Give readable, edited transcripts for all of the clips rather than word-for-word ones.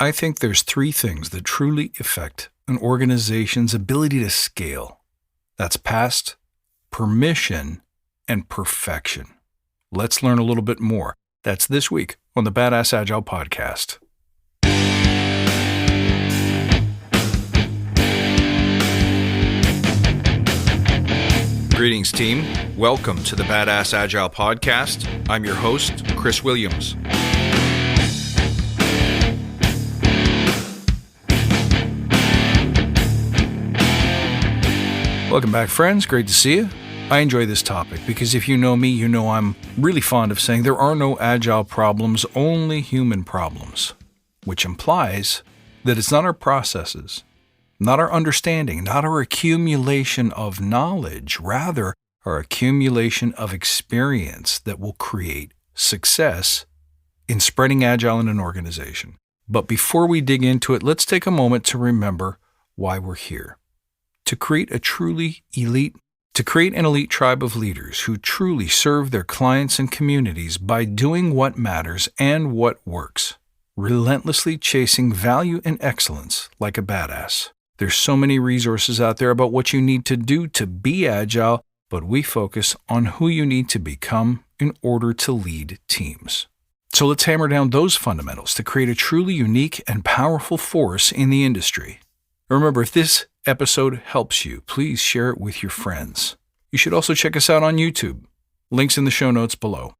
I think there's three things that truly affect an organization's ability to scale. That's past, permission, and perfection. Let's learn a little bit more. That's this week on the Badass Agile podcast. Greetings, team. Welcome to the Badass Agile podcast. I'm your host, Chris Williams. Welcome back, friends. Great to see you. I enjoy this topic because if you know me, you know I'm really fond of saying there are no agile problems, only human problems, which implies that it's not our processes, not our understanding, not our accumulation of knowledge, rather our accumulation of experience that will create success in spreading agile in an organization. But before we dig into it, let's take a moment to remember why we're here. To create an elite tribe of leaders who truly serve their clients and communities by doing what matters and what works, relentlessly chasing value and excellence like a badass. There's so many resources out there about what you need to do to be agile, but we focus on who you need to become in order to lead teams. So let's hammer down those fundamentals to create a truly unique and powerful force in the industry. Remember, if this episode helps you, please share it with your friends. You should also check us out on YouTube. Links in the show notes below.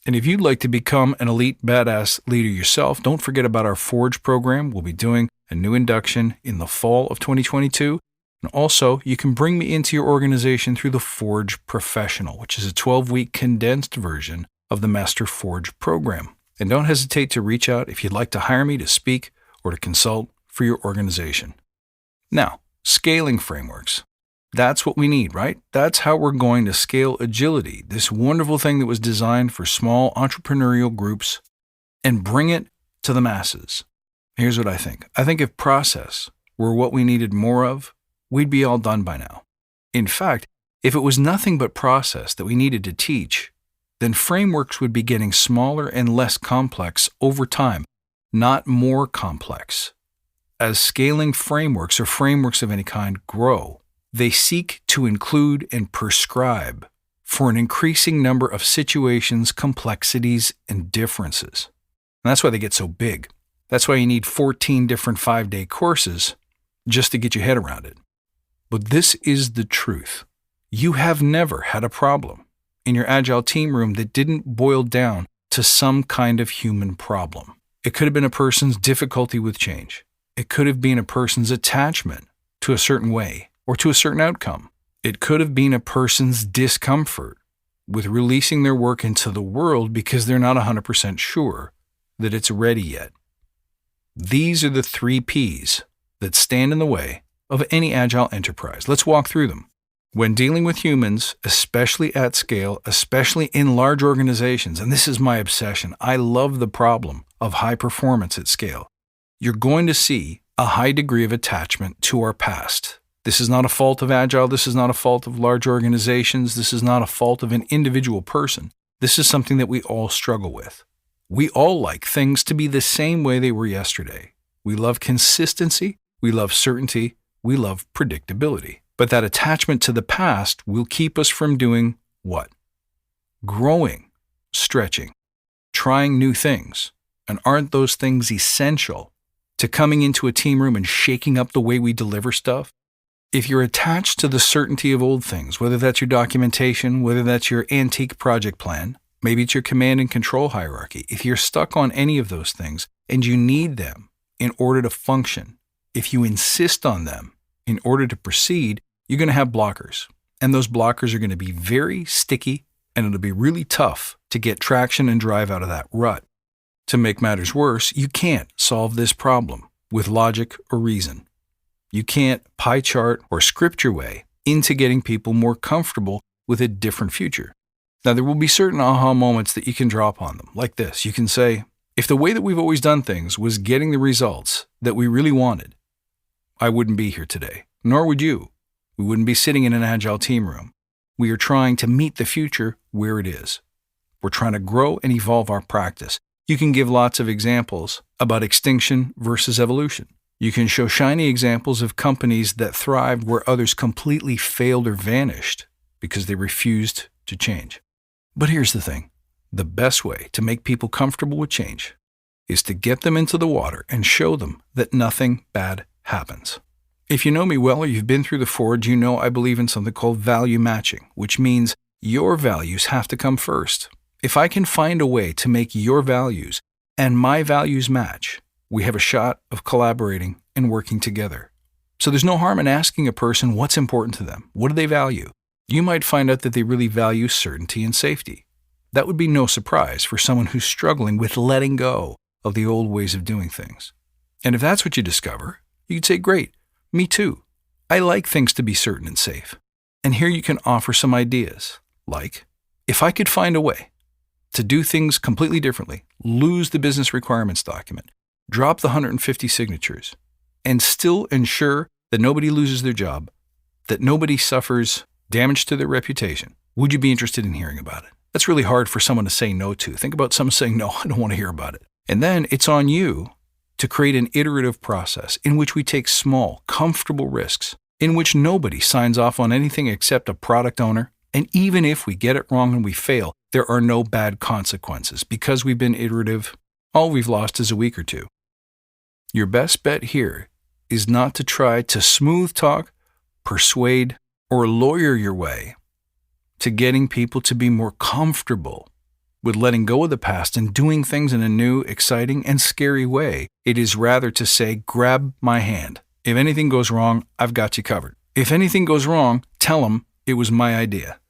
And if you'd like to become an elite badass leader yourself, don't forget about our Forge program. We'll be doing a new induction in the fall of 2022. And also, you can bring me into your organization through the Forge Professional, which is a 12-week condensed version of the Master Forge program. And don't hesitate to reach out if you'd like to hire me to speak or to consult for your organization. Now, scaling frameworks. That's what we need, right? That's how we're going to scale agility, this wonderful thing that was designed for small entrepreneurial groups, and bring it to the masses. Here's what I think. I think if process were what we needed more of, we'd be all done by now. In fact, if it was nothing but process that we needed to teach, then frameworks would be getting smaller and less complex over time, not more complex. As scaling frameworks or frameworks of any kind grow, they seek to include and prescribe for an increasing number of situations, complexities, and differences. And that's why they get so big. That's why you need 14 different 5-day courses just to get your head around it. But this is the truth. You have never had a problem in your Agile team room that didn't boil down to some kind of human problem. It could have been a person's difficulty with change. It could have been a person's attachment to a certain way or to a certain outcome. It could have been a person's discomfort with releasing their work into the world because they're not 100% sure that it's ready yet. These are the 3 Ps that stand in the way of any agile enterprise. Let's walk through them. When dealing with humans, especially at scale, especially in large organizations, and this is my obsession, I love the problem of high performance at scale. You're going to see a high degree of attachment to our past. This is not a fault of Agile. This is not a fault of large organizations. This is not a fault of an individual person. This is something that we all struggle with. We all like things to be the same way they were yesterday. We love consistency. We love certainty. We love predictability. But that attachment to the past will keep us from doing what? Growing, stretching, trying new things. And aren't those things essential to coming into a team room and shaking up the way we deliver stuff? If you're attached to the certainty of old things, whether that's your documentation, whether that's your antique project plan, maybe it's your command and control hierarchy, if you're stuck on any of those things and you need them in order to function, if you insist on them in order to proceed, you're going to have blockers. And those blockers are going to be very sticky, and it'll be really tough to get traction and drive out of that rut. To make matters worse, you can't solve this problem with logic or reason. You can't pie chart or script your way into getting people more comfortable with a different future. Now, there will be certain aha moments that you can drop on them, like this. You can say, if the way that we've always done things was getting the results that we really wanted, I wouldn't be here today, nor would you. We wouldn't be sitting in an Agile team room. We are trying to meet the future where it is. We're trying to grow and evolve our practice. You can give lots of examples about extinction versus evolution. You can show shiny examples of companies that thrived where others completely failed or vanished because they refused to change. But here's the thing. The best way to make people comfortable with change is to get them into the water and show them that nothing bad happens. If you know me well or you've been through the Forge, you know I believe in something called value matching, which means your values have to come first. If I can find a way to make your values and my values match, we have a shot of collaborating and working together. So there's no harm in asking a person what's important to them. What do they value? You might find out that they really value certainty and safety. That would be no surprise for someone who's struggling with letting go of the old ways of doing things. And if that's what you discover, you could say, great, me too. I like things to be certain and safe. And here you can offer some ideas, like, if I could find a way to do things completely differently, lose the business requirements document, drop the 150 signatures, and still ensure that nobody loses their job, that nobody suffers damage to their reputation, would you be interested in hearing about it? That's really hard for someone to say no to. Think about someone saying, no, I don't want to hear about it. And then it's on you to create an iterative process in which we take small, comfortable risks, in which nobody signs off on anything except a product owner. And even if we get it wrong and we fail, there are no bad consequences because we've been iterative. All we've lost is a week or two. Your best bet here is not to try to smooth talk, persuade, or lawyer your way to getting people to be more comfortable with letting go of the past and doing things in a new, exciting, and scary way. It is rather to say, grab my hand. If anything goes wrong, I've got you covered. If anything goes wrong, tell them it was my idea.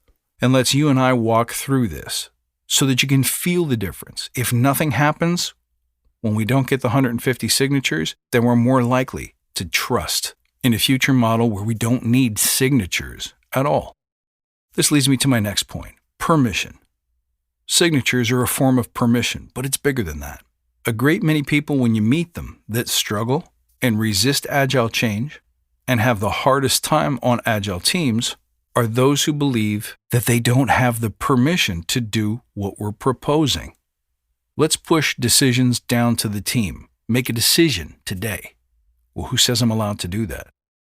And let's you and I walk through this so that you can feel the difference. If nothing happens, when we don't get the 150 signatures, then we're more likely to trust in a future model where we don't need signatures at all. This leads me to my next point, permission. Signatures are a form of permission, but it's bigger than that. A great many people, when you meet them, that struggle and resist Agile change and have the hardest time on Agile teams are those who believe that they don't have the permission to do what we're proposing. Let's push decisions down to the team. Make a decision today. Well, who says I'm allowed to do that?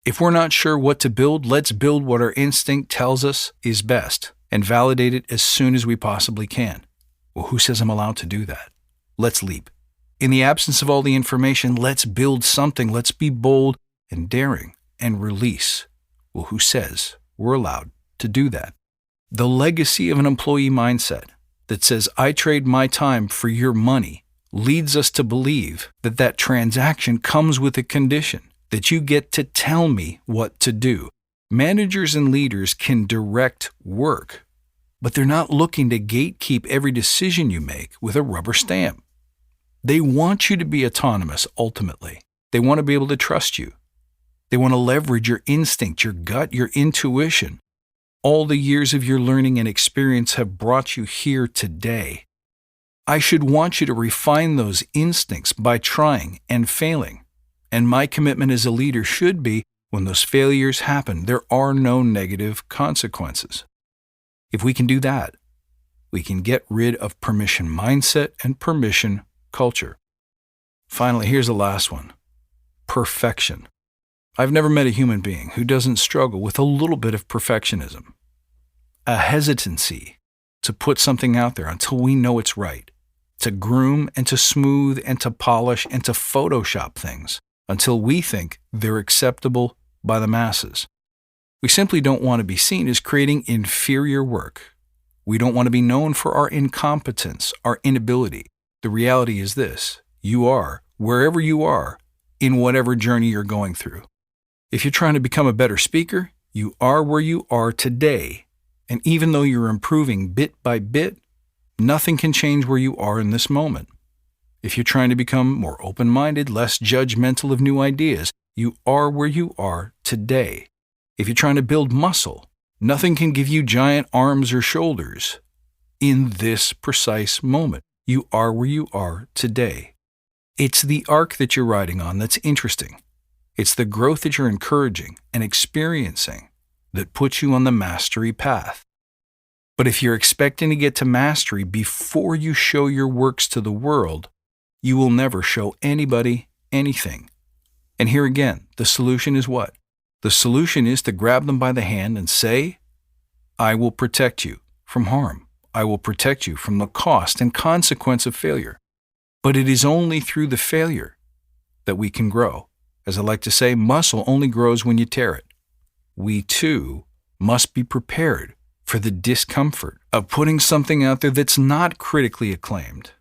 If we're not sure what to build, let's build what our instinct tells us is best and validate it as soon as we possibly can. Well, who says I'm allowed to do that? Let's leap. In the absence of all the information, let's build something. Let's be bold and daring and release. Well, who says we're allowed to do that? The legacy of an employee mindset that says, I trade my time for your money, leads us to believe that that transaction comes with a condition, that you get to tell me what to do. Managers and leaders can direct work, but they're not looking to gatekeep every decision you make with a rubber stamp. They want you to be autonomous ultimately. They want to be able to trust you. They want to leverage your instinct, your gut, your intuition. All the years of your learning and experience have brought you here today. I should want you to refine those instincts by trying and failing. And my commitment as a leader should be, when those failures happen, there are no negative consequences. If we can do that, we can get rid of permission mindset and permission culture. Finally, here's the last one. Perfection. I've never met a human being who doesn't struggle with a little bit of perfectionism, a hesitancy to put something out there until we know it's right, to groom and to smooth and to polish and to Photoshop things until we think they're acceptable by the masses. We simply don't want to be seen as creating inferior work. We don't want to be known for our incompetence, our inability. The reality is this: you are, wherever you are, in whatever journey you're going through. If you're trying to become a better speaker, you are where you are today. And even though you're improving bit by bit, nothing can change where you are in this moment. If you're trying to become more open-minded, less judgmental of new ideas, you are where you are today. If you're trying to build muscle, nothing can give you giant arms or shoulders. In this precise moment, you are where you are today. It's the arc that you're riding on that's interesting. It's the growth that you're encouraging and experiencing that puts you on the mastery path. But if you're expecting to get to mastery before you show your works to the world, you will never show anybody anything. And here again, the solution is what? The solution is to grab them by the hand and say, I will protect you from harm. I will protect you from the cost and consequence of failure. But it is only through the failure that we can grow. As I like to say, muscle only grows when you tear it. We too must be prepared for the discomfort of putting something out there that's not critically acclaimed,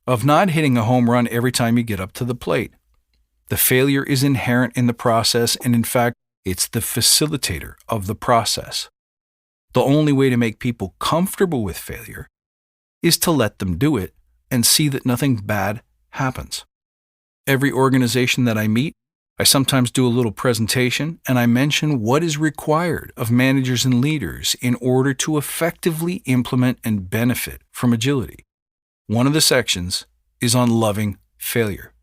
of not hitting a home run every time you get up to the plate. The failure is inherent in the process, and in fact, it's the facilitator of the process. The only way to make people comfortable with failure is to let them do it and see that nothing bad happens. Every organization that I meet, I sometimes do a little presentation and I mention what is required of managers and leaders in order to effectively implement and benefit from agility. One of the sections is on loving failure.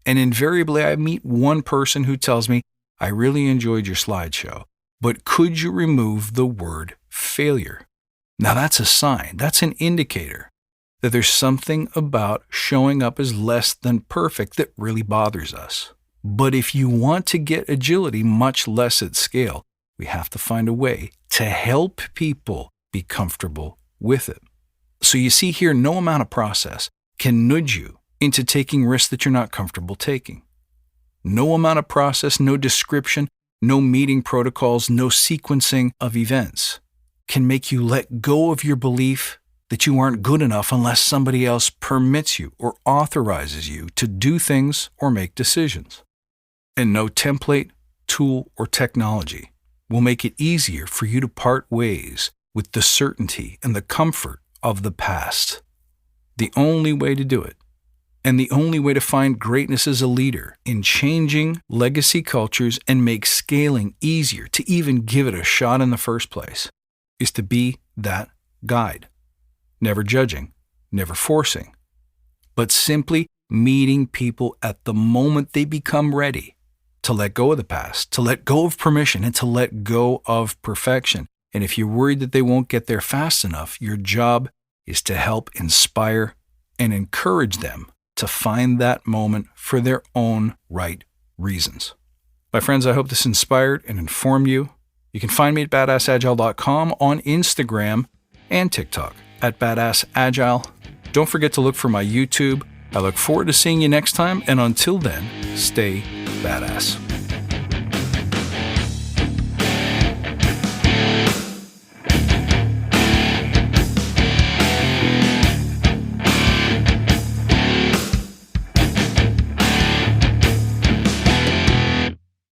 And invariably I meet one person who tells me, I really enjoyed your slideshow, but could you remove the word failure? Now that's a sign, that's an indicator that there's something about showing up as less than perfect that really bothers us. But if you want to get agility much less at scale, we have to find a way to help people be comfortable with it. So you see here, no amount of process can nudge you into taking risks that you're not comfortable taking. No amount of process, no description, no meeting protocols, no sequencing of events can make you let go of your belief that you aren't good enough unless somebody else permits you or authorizes you to do things or make decisions. And no template, tool, or technology will make it easier for you to part ways with the certainty and the comfort of the past. The only way to do it, and the only way to find greatness as a leader in changing legacy cultures and make scaling easier to even give it a shot in the first place, is to be that guide. Never judging, never forcing, but simply meeting people at the moment they become ready to let go of the past, to let go of permission, and to let go of perfection. And if you're worried that they won't get there fast enough, your job is to help inspire and encourage them to find that moment for their own right reasons. My friends, I hope this inspired and informed you. You can find me at badassagile.com, on Instagram and TikTok at badassagile. Don't forget to look for my YouTube. I look forward to seeing you next time, and until then, stay badass.